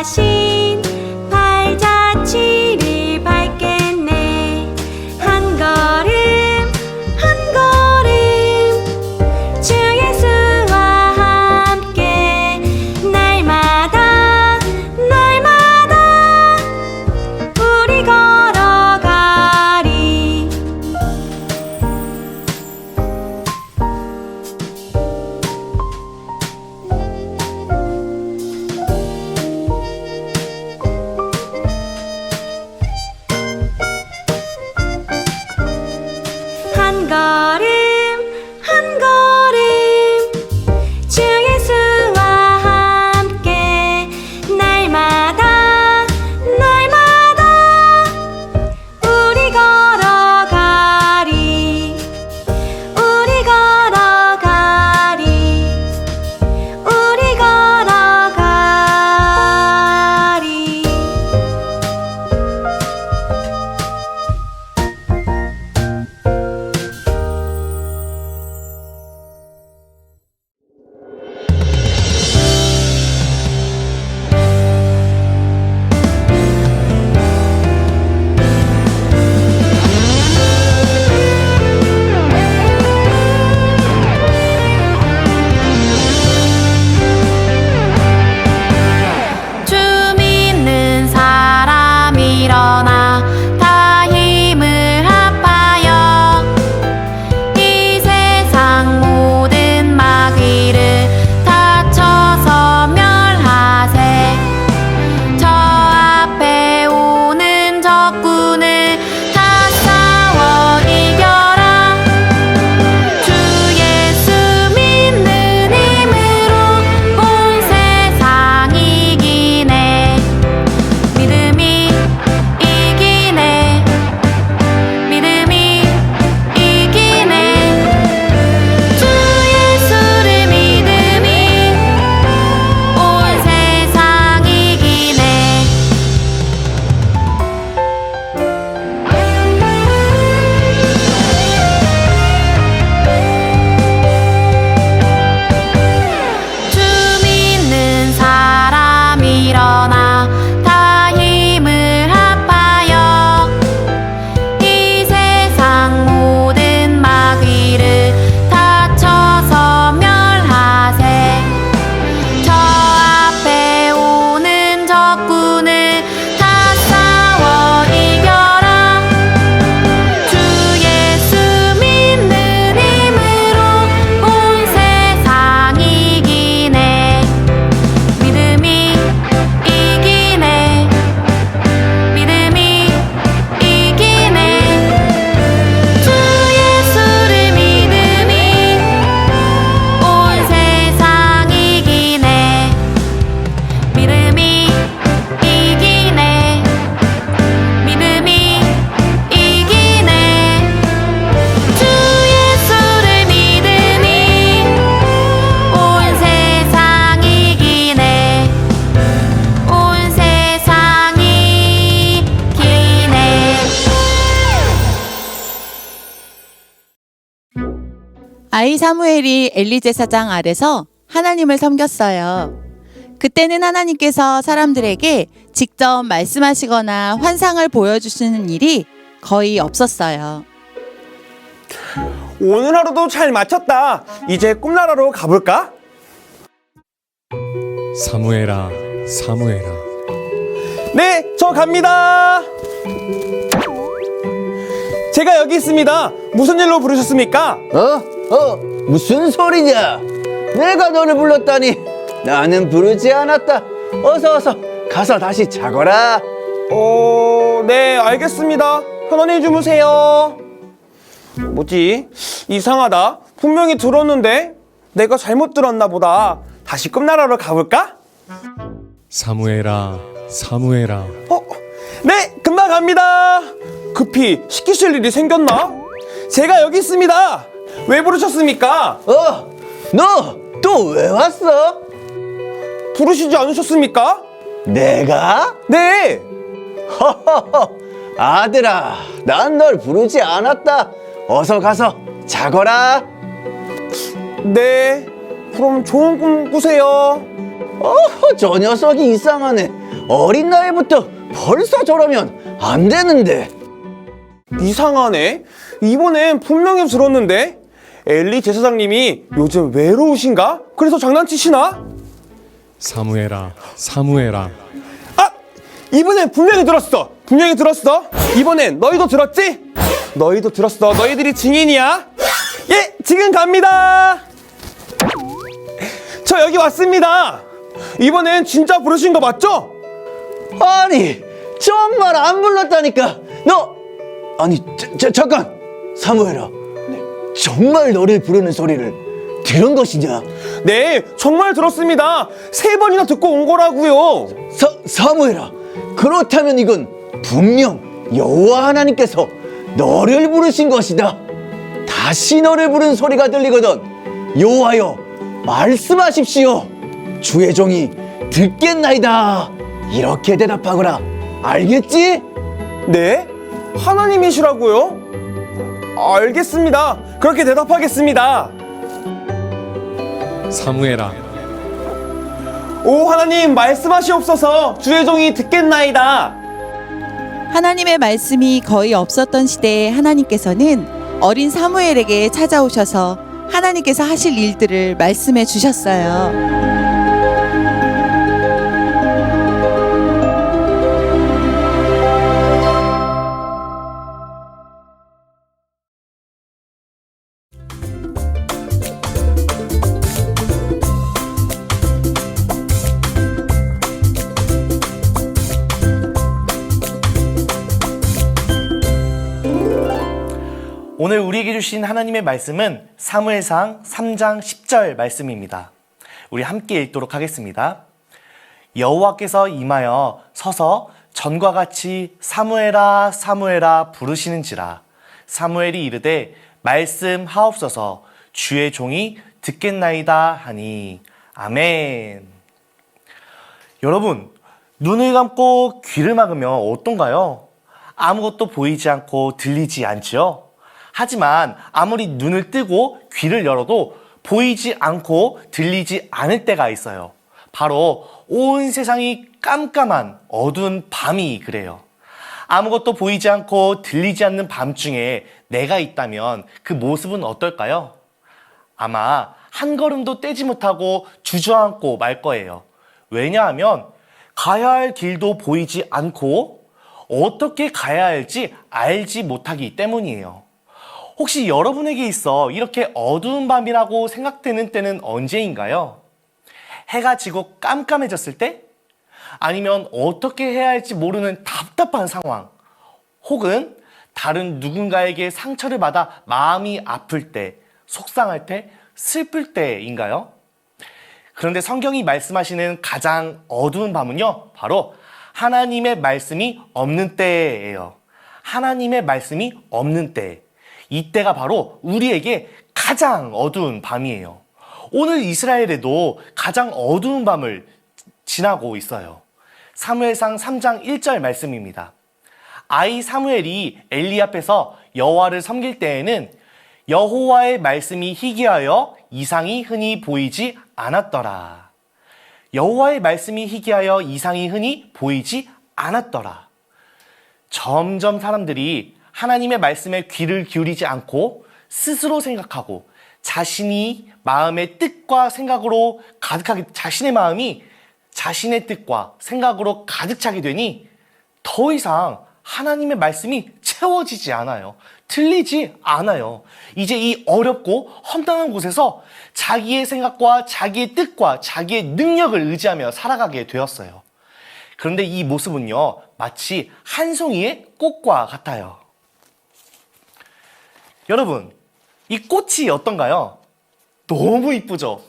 대신 발자취를 밟겠네. 한 걸음 한 걸음 주 예수와 함께 날마다 날마다 우리 걸어가리. 한 걸음 한 걸음 주 예수와 함께 날마다 날마다 우리 걸어가리. 우리 걸어가리. 우리 걸어가리. 주 믿는 사람 일어나 다 힘을 합하여 이 세상 모든 마귀를 다쳐서 멸하세. 저 앞에 오는 적군을 다 싸워 이겨라. 주 예수 믿는 힘으로 온 세상 이기네. 믿음이 이기네. 믿음이 이기네. 주 예수를 믿음이 온 세상 이기네. 주 믿는 사람 일어나 다 힘을 합하여 이 세상 모든 마귀를 다쳐서 멸하세. 저 앞에 오는 적군을 다 싸워 이겨라. 주 예수 믿는 힘으로 온 세상 이기네. 믿음이 이기네. 믿음이 이기네. 주 예수를 믿음이 온 세상 이기네. 믿음이 이기네. 믿음이 이기네. 주 예수를 믿음이 온 세상 이기네. 온 세상 이기네. 아이 사무엘이 엘리 제사장 아래서 하나님을 섬겼어요. 그때는 하나님께서 사람들에게 직접 말씀하시거나 환상을 보여주시는 일이 거의 없었어요. 오늘 하루도 잘 마쳤다. 이제 꿈나라로 가볼까? 사무엘아, 사무엘아. 네, 저 갑니다. 제가 여기 있습니다. 무슨 일로 부르셨습니까? 무슨 소리냐? 내가 너를 불렀다니. 나는 부르지 않았다. 어서 가서 다시 자거라. 네, 알겠습니다. 편안히 주무세요. 뭐지? 이상하다. 분명히 들었는데 내가 잘못 들었나 보다. 다시 꿈나라로 가볼까? 사무엘아, 사무엘아. 네, 금방 갑니다. 급히 시키실 일이 생겼나? 제가 여기 있습니다. 왜 부르셨습니까? 너 또 왜 왔어? 부르시지 않으셨습니까? 내가? 네. 허허허, 아들아, 난 널 부르지 않았다. 어서 가서 자거라. 네. 그럼 좋은 꿈 꾸세요. 저 녀석이 이상하네. 어린 나이부터 벌써 저러면 안 되는데. 이상하네. 이번엔 분명히 들었는데 엘리 제사장님이 요즘 외로우신가? 그래서 장난치시나? 사무엘아, 사무엘아. 아! 이번엔 분명히 들었어. 분명히 들었어. 이번엔 너희도 들었지? 너희도 들었어. 너희들이 증인이야. 예, 지금 갑니다. 저 여기 왔습니다. 이번엔 진짜 부르신 거 맞죠? 아니, 정말 안 불렀다니까. 아니, 잠깐. 사무엘아, 정말 너를 부르는 소리를 들은 것이냐? 네, 정말 들었습니다. 3번이나 듣고 온 거라고요. 사무엘아, 그렇다면 이건 분명 여호와 하나님께서 너를 부르신 것이다. 다시 너를 부른 소리가 들리거든 여호와여, 말씀하십시오. 주의 종이 듣겠나이다. 이렇게 대답하거라. 알겠지? 네? 하나님이시라고요? 알겠습니다. 그렇게 대답하겠습니다. 사무엘아, 오 하나님, 말씀하시옵소서. 주의 종이 듣겠나이다. 하나님의 말씀이 거의 없었던 시대에 하나님께서는 어린 사무엘에게 찾아오셔서 하나님께서 하실 일들을 말씀해 주셨어요. 오늘 우리에게 주신 하나님의 말씀은 사무엘상 3장 10절 말씀입니다. 우리 함께 읽도록 하겠습니다. 여호와께서 임하여 서서 전과 같이 사무엘아 사무엘아 부르시는지라. 사무엘이 이르되 말씀하옵소서, 주의 종이 듣겠나이다 하니. 아멘. 여러분, 눈을 감고 귀를 막으면 어떤가요? 아무것도 보이지 않고 들리지 않지요? 하지만 아무리 눈을 뜨고 귀를 열어도 보이지 않고 들리지 않을 때가 있어요. 바로 온 세상이 깜깜한 어두운 밤이 그래요. 아무것도 보이지 않고 들리지 않는 밤중에 내가 있다면 그 모습은 어떨까요? 아마 한 걸음도 떼지 못하고 주저앉고 말 거예요. 왜냐하면 가야 할 길도 보이지 않고 어떻게 가야 할지 알지 못하기 때문이에요. 혹시 여러분에게 있어 이렇게 어두운 밤이라고 생각되는 때는 언제인가요? 해가 지고 깜깜해졌을 때? 아니면 어떻게 해야 할지 모르는 답답한 상황? 혹은 다른 누군가에게 상처를 받아 마음이 아플 때, 속상할 때, 슬플 때인가요? 그런데 성경이 말씀하시는 가장 어두운 밤은요, 바로 하나님의 말씀이 없는 때예요. 하나님의 말씀이 없는 때. 이때가 바로 우리에게 가장 어두운 밤이에요. 오늘 이스라엘에도 가장 어두운 밤을 지나고 있어요. 사무엘상 3장 1절 말씀입니다. 아이 사무엘이 엘리 앞에서 여호와를 섬길 때에는 여호와의 말씀이 희귀하여 이상이 흔히 보이지 않았더라. 여호와의 말씀이 희귀하여 이상이 흔히 보이지 않았더라. 점점 사람들이 하나님의 말씀에 귀를 기울이지 않고 스스로 생각하고 자신이 마음의 뜻과 생각으로 가득하게, 자신의 마음이 자신의 뜻과 생각으로 가득 차게 되니 더 이상 하나님의 말씀이 채워지지 않아요. 들리지 않아요. 이제 이 어렵고 험난한 곳에서 자기의 생각과 자기의 뜻과 자기의 능력을 의지하며 살아가게 되었어요. 그런데 이 모습은요, 마치 한 송이의 꽃과 같아요. 여러분, 이 꽃이 어떤가요? 너무 이쁘죠?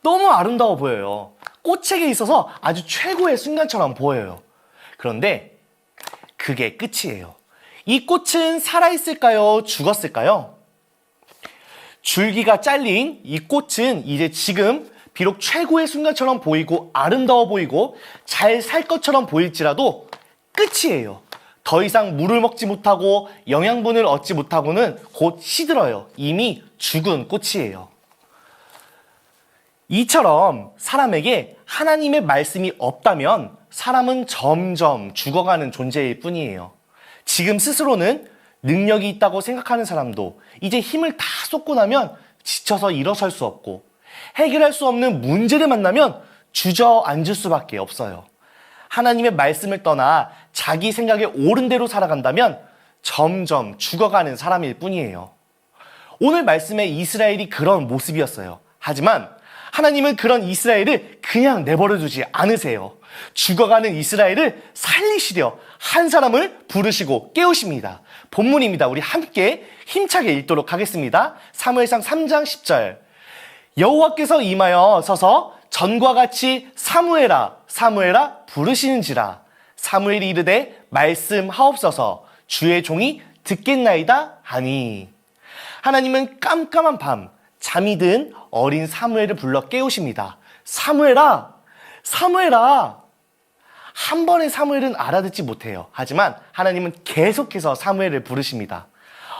너무 아름다워 보여요. 꽃에게 있어서 아주 최고의 순간처럼 보여요. 그런데 그게 끝이에요. 이 꽃은 살아있을까요? 죽었을까요? 줄기가 잘린 이 꽃은 이제 지금 비록 최고의 순간처럼 보이고 아름다워 보이고 잘 살 것처럼 보일지라도 끝이에요. 더 이상 물을 먹지 못하고 영양분을 얻지 못하고는 곧 시들어요. 이미 죽은 꽃이에요. 이처럼 사람에게 하나님의 말씀이 없다면 사람은 점점 죽어가는 존재일 뿐이에요. 지금 스스로는 능력이 있다고 생각하는 사람도 이제 힘을 다 쏟고 나면 지쳐서 일어설 수 없고, 해결할 수 없는 문제를 만나면 주저앉을 수밖에 없어요. 하나님의 말씀을 떠나 자기 생각에 옳은 대로 살아간다면 점점 죽어가는 사람일 뿐이에요. 오늘 말씀의 이스라엘이 그런 모습이었어요. 하지만 하나님은 그런 이스라엘을 그냥 내버려 두지 않으세요. 죽어가는 이스라엘을 살리시려 한 사람을 부르시고 깨우십니다. 본문입니다. 우리 함께 힘차게 읽도록 하겠습니다. 사무엘상 3장 10절. 여호와께서 임하여 서서 전과 같이 사무엘아 사무엘아 부르시는지라. 사무엘이 이르되 말씀하옵소서 주의 종이 듣겠나이다 하니. 하나님은 깜깜한 밤 잠이 든 어린 사무엘을 불러 깨우십니다. 사무엘아 사무엘아. 한 번에 사무엘은 알아듣지 못해요. 하지만 하나님은 계속해서 사무엘을 부르십니다.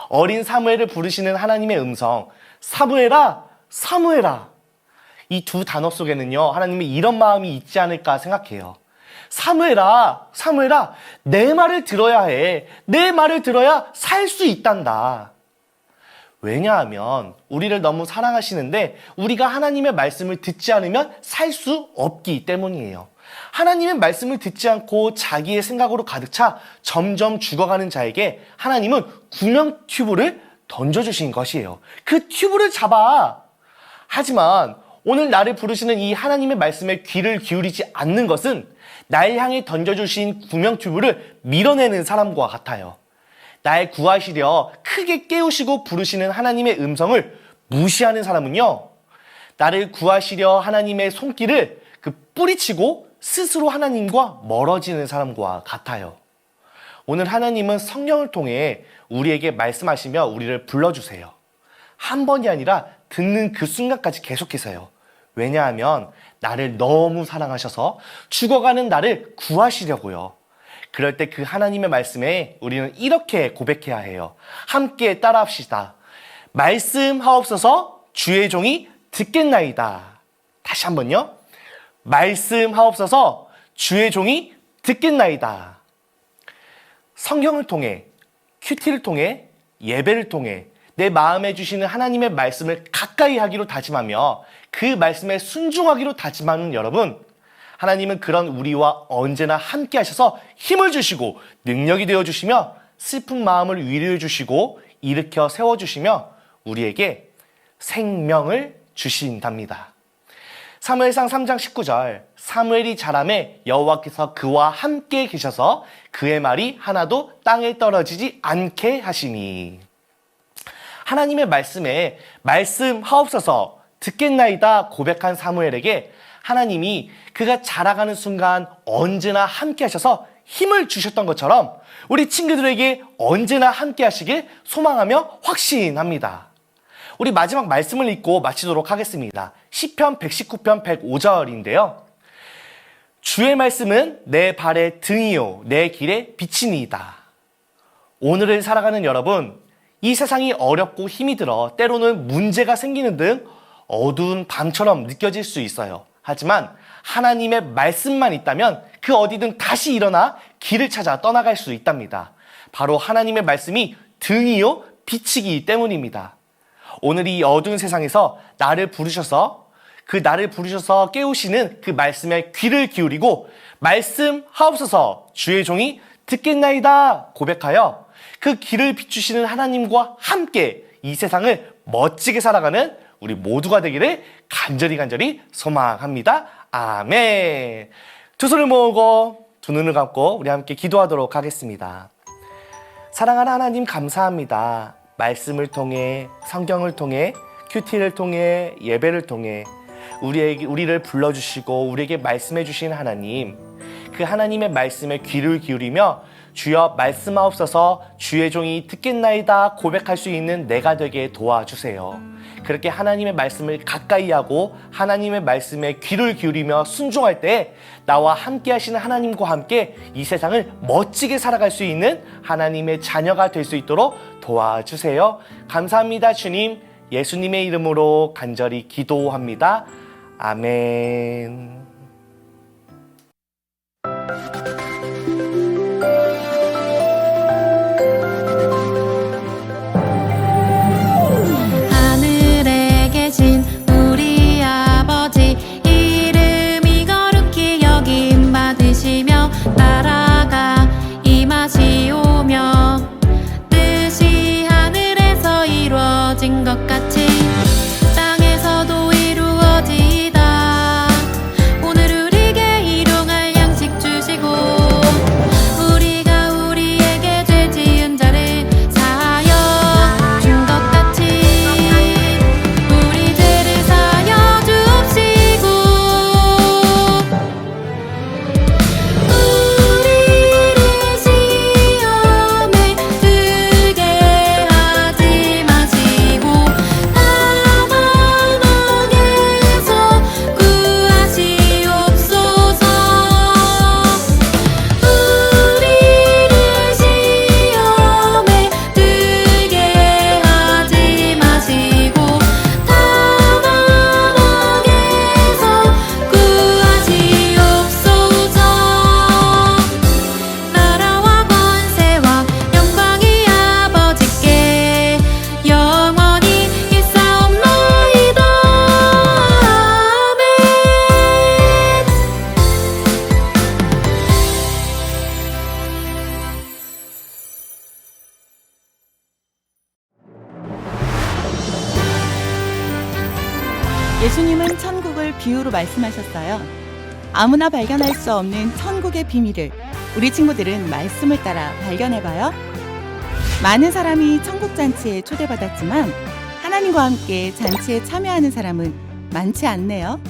어린 사무엘을 부르시는 하나님의 음성, 사무엘아 사무엘아. 이 두 단어 속에는요, 하나님이 이런 마음이 있지 않을까 생각해요. 사무엘아 사무엘아, 내 말을 들어야 해. 내 말을 들어야 살 수 있단다. 왜냐하면 우리를 너무 사랑하시는데 우리가 하나님의 말씀을 듣지 않으면 살 수 없기 때문이에요. 하나님의 말씀을 듣지 않고 자기의 생각으로 가득 차 점점 죽어가는 자에게 하나님은 구명 튜브를 던져주신 것이에요. 그 튜브를 잡아. 하지만 오늘 나를 부르시는 이 하나님의 말씀에 귀를 기울이지 않는 것은 날 향해 던져주신 구명 튜브를 밀어내는 사람과 같아요. 날 구하시려 크게 깨우시고 부르시는 하나님의 음성을 무시하는 사람은요, 나를 구하시려 하나님의 손길을 뿌리치고 스스로 하나님과 멀어지는 사람과 같아요. 오늘 하나님은 성령을 통해 우리에게 말씀하시며 우리를 불러주세요. 한 번이 아니라 듣는 그 순간까지 계속해서요. 왜냐하면 나를 너무 사랑하셔서 죽어가는 나를 구하시려고요. 그럴 때 그 하나님의 말씀에 우리는 이렇게 고백해야 해요. 함께 따라합시다. 말씀하옵소서 주의 종이 듣겠나이다. 다시 한번요. 말씀하옵소서 주의 종이 듣겠나이다. 성경을 통해, 큐티를 통해, 예배를 통해 내 마음에 주시는 하나님의 말씀을 가까이 하기로 다짐하며 그 말씀에 순종하기로 다짐하는 여러분, 하나님은 그런 우리와 언제나 함께 하셔서 힘을 주시고 능력이 되어주시며 슬픈 마음을 위로해 주시고 일으켜 세워주시며 우리에게 생명을 주신답니다. 사무엘상 3장 19절. 사무엘이 자라매 여호와께서 그와 함께 계셔서 그의 말이 하나도 땅에 떨어지지 않게 하시니. 하나님의 말씀에 말씀하옵소서 듣겠나이다 고백한 사무엘에게 하나님이 그가 자라가는 순간 언제나 함께 하셔서 힘을 주셨던 것처럼 우리 친구들에게 언제나 함께 하시길 소망하며 확신합니다. 우리 마지막 말씀을 읽고 마치도록 하겠습니다. 시편 119편 105절인데요. 주의 말씀은 내 발의 등이요 내 길의 빛이니이다. 오늘을 살아가는 여러분, 이 세상이 어렵고 힘이 들어 때로는 문제가 생기는 등 어두운 밤처럼 느껴질 수 있어요. 하지만 하나님의 말씀만 있다면 그 어디든 다시 일어나 길을 찾아 떠나갈 수 있답니다. 바로 하나님의 말씀이 등이요 빛이기 때문입니다. 오늘 이 어두운 세상에서 나를 부르셔서 깨우시는 그 말씀에 귀를 기울이고 말씀하옵소서 주의 종이 듣겠나이다 고백하여 그 길을 비추시는 하나님과 함께 이 세상을 멋지게 살아가는 우리 모두가 되기를 간절히 소망합니다. 아멘. 두 손을 모으고 두 눈을 감고 우리 함께 기도하도록 하겠습니다. 사랑하는 하나님 감사합니다. 말씀을 통해, 성경을 통해, 큐티를 통해, 예배를 통해 우리를 불러주시고 우리에게 말씀해 주신 하나님, 그 하나님의 말씀에 귀를 기울이며 주여 말씀하옵소서 주의 종이 듣겠나이다 고백할 수 있는 내가 되게 도와주세요. 그렇게 하나님의 말씀을 가까이 하고 하나님의 말씀에 귀를 기울이며 순종할 때 나와 함께 하시는 하나님과 함께 이 세상을 멋지게 살아갈 수 있는 하나님의 자녀가 될 수 있도록 도와주세요. 감사합니다 주님. 예수님의 이름으로 간절히 기도합니다. 아멘. 하늘에 계신 우리 아버지 이름이 거룩히 여김 받으시며 나라가 임하시오며 뜻이 하늘에서 이루어진 것 같이 땅에서도 이루어지이다. 오늘 우리에게 일용할 양식 주시고 우리가 우리에게 죄 지은 자를 사하여 준 것 같이 우리 죄를 사하여 주옵시고 우리를 시험에 들게 하지 마시고 다만 악에서 구하시옵소서. 우리를 시험에 들게 하지 마시고 다만 악에서 구하시옵소서. 나라와 권세와 영광이 아버지께 영원히 있사옵나이다. 아멘. 예수님은 천국을 비유로 말씀하셨어요. 아무나 발견할 수 없는 천국의 비밀을 우리 친구들은 말씀을 따라 발견해봐요. 많은 사람이 천국 잔치에 초대받았지만 하나님과 함께 잔치에 참여하는 사람은 많지 않네요.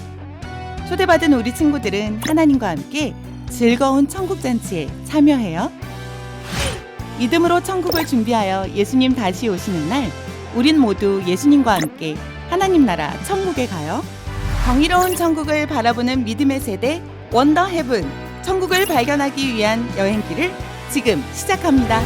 초대받은 우리 친구들은 하나님과 함께 즐거운 천국 잔치에 참여해요. 믿음으로 천국을 준비하여 예수님 다시 오시는 날 우린 모두 예수님과 함께 하나님 나라 천국에 가요. 정의로운 천국을 바라보는 믿음의 세대 원더 헤븐, 천국을 발견하기 위한 여행길을 지금 시작합니다.